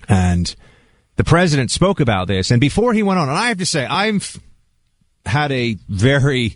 And the president spoke about this, and before he went on, and I have to say, I've had a very,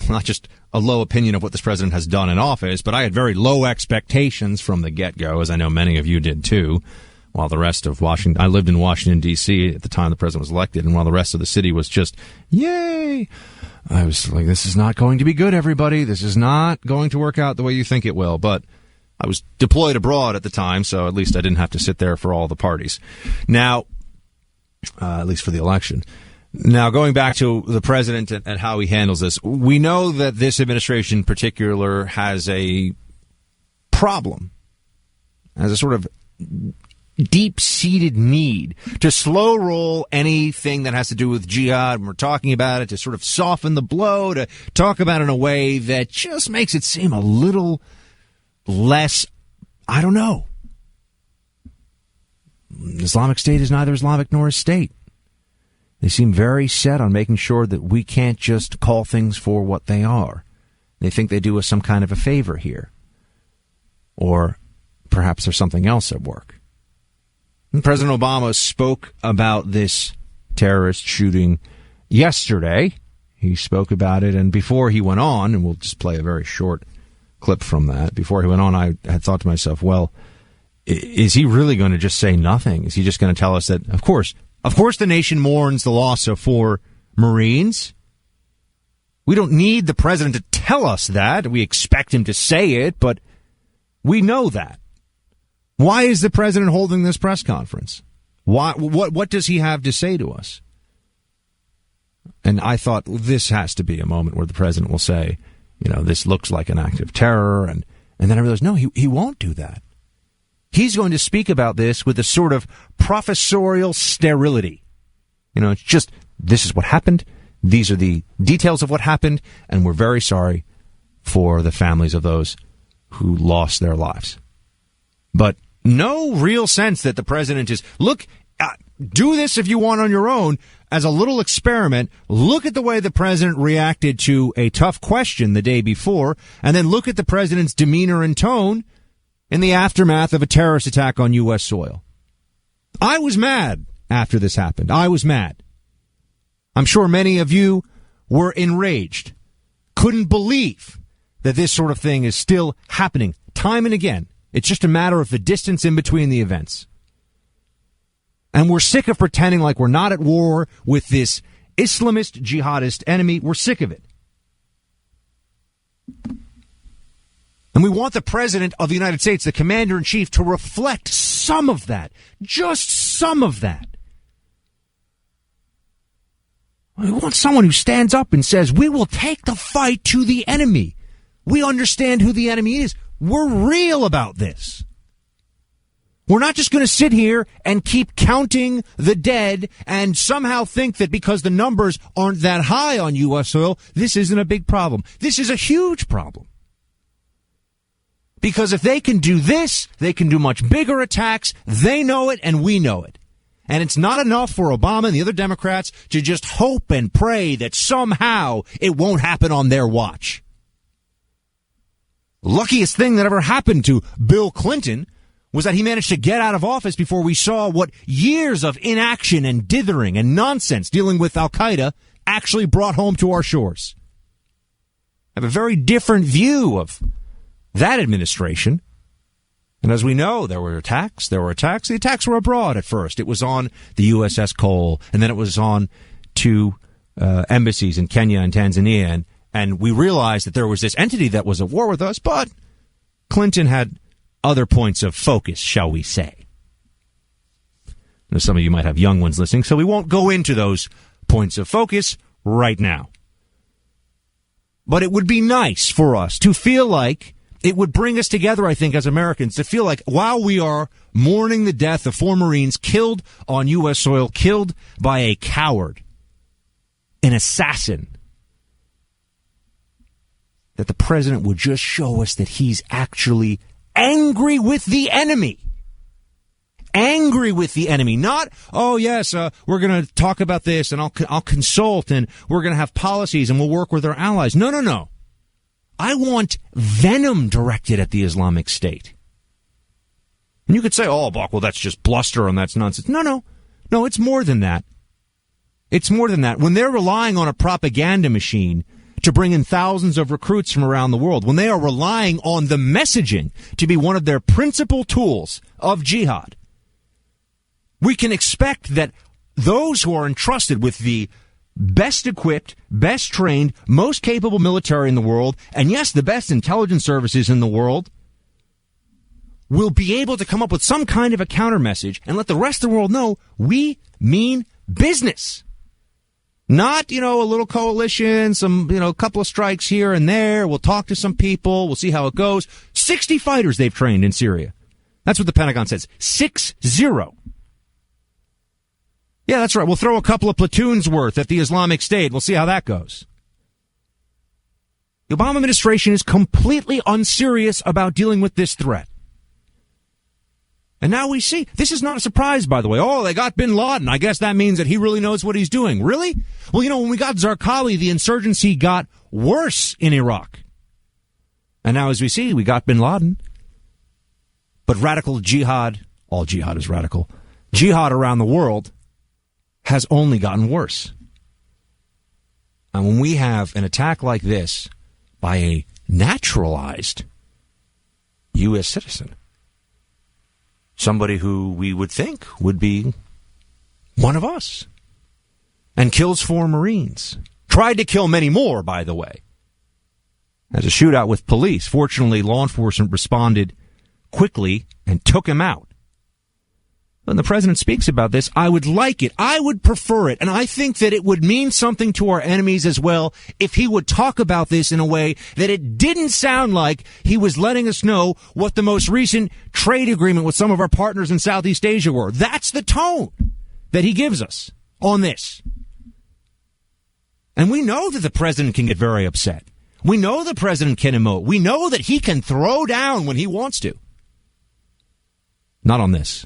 not just a low opinion of what this president has done in office, but I had very low expectations from the get-go, as I know many of you did too, while the rest of Washington, I lived in Washington, D.C. at the time the president was elected, and while the rest of the city was just, yay, I was like, this is not going to be good, everybody. This is not going to work out the way you think it will, but I was deployed abroad at the time, so at least I didn't have to sit there for all the parties. Now, at least for the election. Now, going back to the president and how he handles this, we know that this administration in particular has a problem, has a sort of deep-seated need to slow roll anything that has to do with jihad. When we're talking about it, to sort of soften the blow, to talk about it in a way that just makes it seem a little less, I don't know. Islamic State is neither Islamic nor a state. They seem very set on making sure that we can't just call things for what they are. They think they do us some kind of a favor here. Or perhaps there's something else at work. And President Obama spoke about this terrorist shooting yesterday. He spoke about it, and before he went on, and we'll just play a very short clip from that, before he went on, I had thought to myself, well, is he really going to just say nothing? Is he just going to tell us that, of course, the nation mourns the loss of 4 Marines? We don't need the president to tell us that. We expect him to say it, but we know that. Why is the president holding this press conference? Why? What does he have to say to us? And I thought this has to be a moment where the president will say, you know, this looks like an act of terror. And then I realized, no, he won't do that. He's going to speak about this with a sort of professorial sterility. You know, it's just, this is what happened. These are the details of what happened. And we're very sorry for the families of those who lost their lives. But no real sense that the president is, look, do this if you want on your own as a little experiment. Look at the way the president reacted to a tough question the day before, and then look at the president's demeanor and tone in the aftermath of a terrorist attack on U.S. soil. I was mad after this happened. I was mad. I'm sure many of you were enraged, couldn't believe that this sort of thing is still happening time and again. It's just a matter of the distance in between the events. And we're sick of pretending like we're not at war with this Islamist jihadist enemy. We're sick of it. And we want the President of the United States, the Commander-in-Chief, to reflect some of that. Just some of that. We want someone who stands up and says, we will take the fight to the enemy. We understand who the enemy is. We're real about this. We're not just going to sit here and keep counting the dead and somehow think that because the numbers aren't that high on U.S. soil, this isn't a big problem. This is a huge problem. Because if they can do this, they can do much bigger attacks. They know it and we know it. And it's not enough for Obama and the other Democrats to just hope and pray that somehow it won't happen on their watch. Luckiest thing that ever happened to Bill Clinton was that he managed to get out of office before we saw what years of inaction and dithering and nonsense dealing with Al-Qaeda actually brought home to our shores. I have a very different view of that administration. And as we know, there were attacks. The attacks were abroad at first. It was on the USS Cole, and then it was on 2 embassies in Kenya and Tanzania. And we realized that there was this entity that was at war with us, but Clinton had other points of focus, shall we say. Now, some of you might have young ones listening, so we won't go into those points of focus right now. But it would be nice for us to feel like it would bring us together, I think, as Americans, to feel like while we are mourning the death of 4 Marines killed on U.S. soil, killed by a coward, an assassin, that the president would just show us that he's actually angry with the enemy. Angry with the enemy. Not, oh, yes, we're going to talk about this and I'll consult and we're going to have policies and we'll work with our allies. No. I want venom directed at the Islamic State. And you could say, oh, Buck, well, that's just bluster and that's nonsense. No, it's more than that. It's more than that. When they're relying on a propaganda machine to bring in thousands of recruits from around the world, when they are relying on the messaging to be one of their principal tools of jihad, we can expect that those who are entrusted with the best equipped, best trained, most capable military in the world, and yes, the best intelligence services in the world, will be able to come up with some kind of a counter message and let the rest of the world know we mean business. Not, a little coalition, some, a couple of strikes here and there. We'll talk to some people. We'll see how it goes. 60 fighters they've trained in Syria. That's what the Pentagon says. 60. Yeah, that's right. We'll throw a couple of platoons worth at the Islamic State. We'll see how that goes. The Obama administration is completely unserious about dealing with this threat. And now we see, this is not a surprise, by the way. Oh, they got bin Laden. I guess that means that he really knows what he's doing. Really? Well, when we got Zarqawi, the insurgency got worse in Iraq. And now, as we see, we got bin Laden. But radical jihad, all jihad is radical, jihad around the world has only gotten worse. And when we have an attack like this by a naturalized U.S. citizen, somebody who we would think would be one of us, and kills 4 Marines. Tried to kill many more, by the way. As a shootout with police. Fortunately, law enforcement responded quickly and took him out. When the president speaks about this, I would like it. I would prefer it. And I think that it would mean something to our enemies as well if he would talk about this in a way that it didn't sound like he was letting us know what the most recent trade agreement with some of our partners in Southeast Asia were. That's the tone that he gives us on this. And we know that the president can get very upset. We know the president can emote. We know that he can throw down when he wants to. Not on this.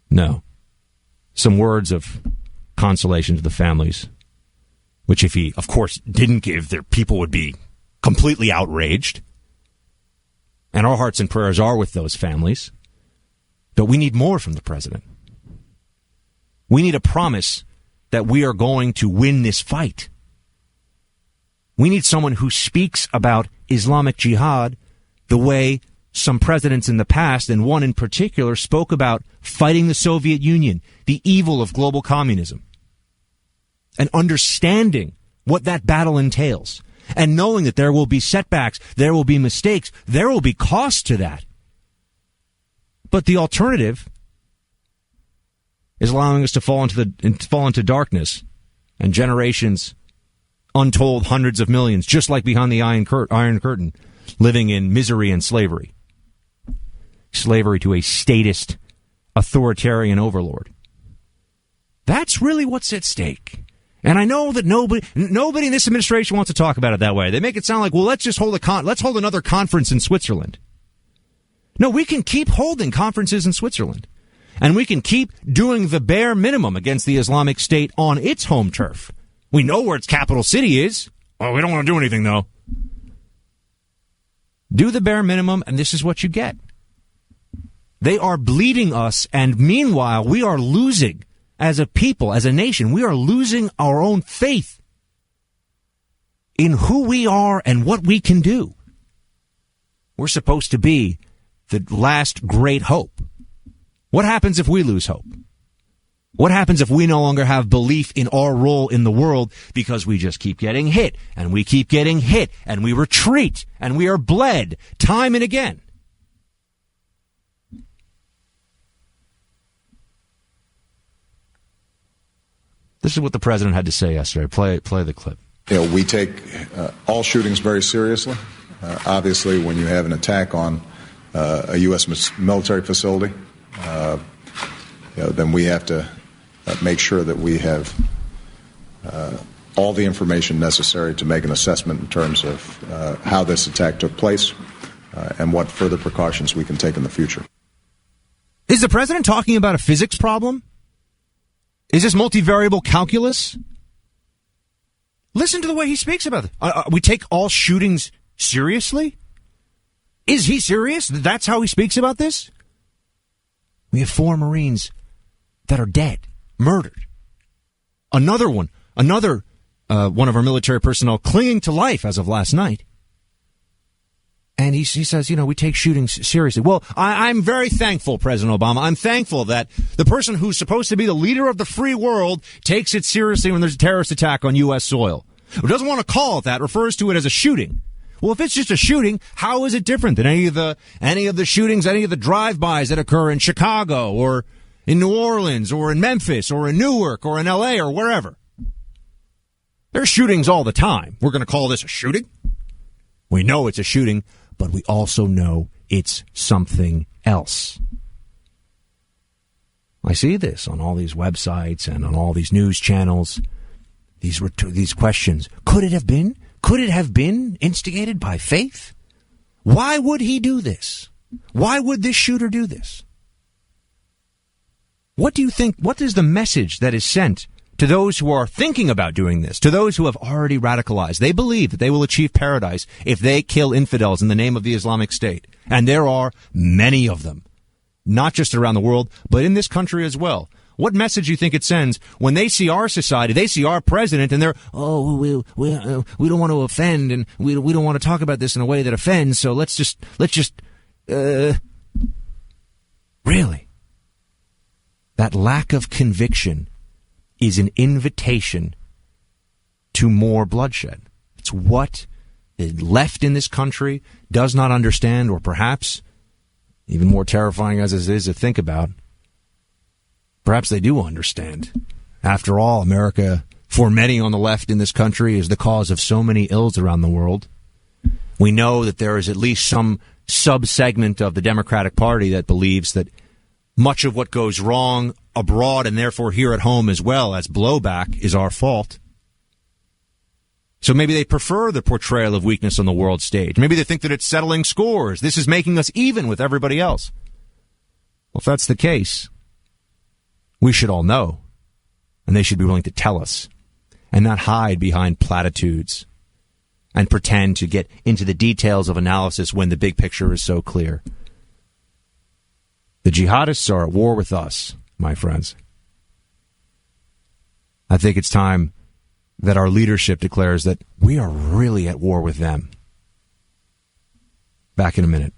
No. Some words of consolation to the families, which if he, of course, didn't give, their people would be completely outraged. And our hearts and prayers are with those families. But we need more from the president. We need a promise that we are going to win this fight. We need someone who speaks about Islamic jihad the way some presidents in the past, and one in particular, spoke about fighting the Soviet Union, the evil of global communism, and understanding what that battle entails, and knowing that there will be setbacks, there will be mistakes, there will be cost to that. But the alternative is allowing us to fall into darkness, and generations, untold hundreds of millions, just like behind the Iron Curtain, living in misery and slavery. Slavery to a statist, authoritarian overlord. That's really what's at stake. And I know that nobody in this administration wants to talk about it that way. They make it sound like, well, let's just hold another conference in Switzerland. No, we can keep holding conferences in Switzerland. And we can keep doing the bare minimum against the Islamic State on its home turf. We know where its capital city is. Oh, we don't want to do anything, though. Do the bare minimum, and this is what you get. They are bleeding us, and meanwhile, we are losing, as a people, as a nation, we are losing our own faith in who we are and what we can do. We're supposed to be the last great hope. What happens if we lose hope? What happens if we no longer have belief in our role in the world because we just keep getting hit, and we keep getting hit, and we retreat, and we are bled time and again? This is what the president had to say yesterday. Play the clip. We take all shootings very seriously. Obviously, when you have an attack on a U.S. military facility, then we have to make sure that we have all the information necessary to make an assessment in terms of how this attack took place and what further precautions we can take in the future. Is the president talking about a physics problem? Is this multivariable calculus? Listen to the way he speaks about it. We take all shootings seriously? Is he serious? That's how he speaks about this? We have 4 Marines that are dead, murdered. Another one of our military personnel clinging to life as of last night. And he says, we take shootings seriously. Well, I'm very thankful, President Obama. I'm thankful that the person who's supposed to be the leader of the free world takes it seriously when there's a terrorist attack on U.S. soil. Who doesn't want to call it that, refers to it as a shooting. Well, if it's just a shooting, how is it different than any of the shootings, any of the drive-bys that occur in Chicago or in New Orleans or in Memphis or in Newark or in L.A. or wherever? There's shootings all the time. We're going to call this a shooting? We know it's a shooting, but we also know it's something else. I see this on all these websites and on all these news channels. These questions. Could it have been? Could it have been instigated by faith? Why would he do this? Why would this shooter do this? What do you think? What is the message that is sent to those who are thinking about doing this, to those who have already radicalized? They believe that they will achieve paradise if they kill infidels in the name of the Islamic State. And there are many of them, not just around the world, but in this country as well. What message do you think it sends when they see our society, they see our president, and they're, we don't want to offend, and we don't want to talk about this in a way that offends, so let's just, really? That lack of conviction is an invitation to more bloodshed. It's what the left in this country does not understand, or perhaps, even more terrifying as it is to think about, perhaps they do understand. After all, America, for many on the left in this country, is the cause of so many ills around the world. We know that there is at least some sub-segment of the Democratic Party that believes that much of what goes wrong abroad and therefore here at home as well as blowback is our fault. So maybe they prefer the portrayal of weakness on the world stage. Maybe they think that it's settling scores. This is making us even with everybody else. Well, if that's the case, we should all know, and they should be willing to tell us, and not hide behind platitudes and pretend to get into the details of analysis when the big picture is so clear. The jihadists are at war with us, my friends. I think it's time that our leadership declares that we are really at war with them. Back in a minute.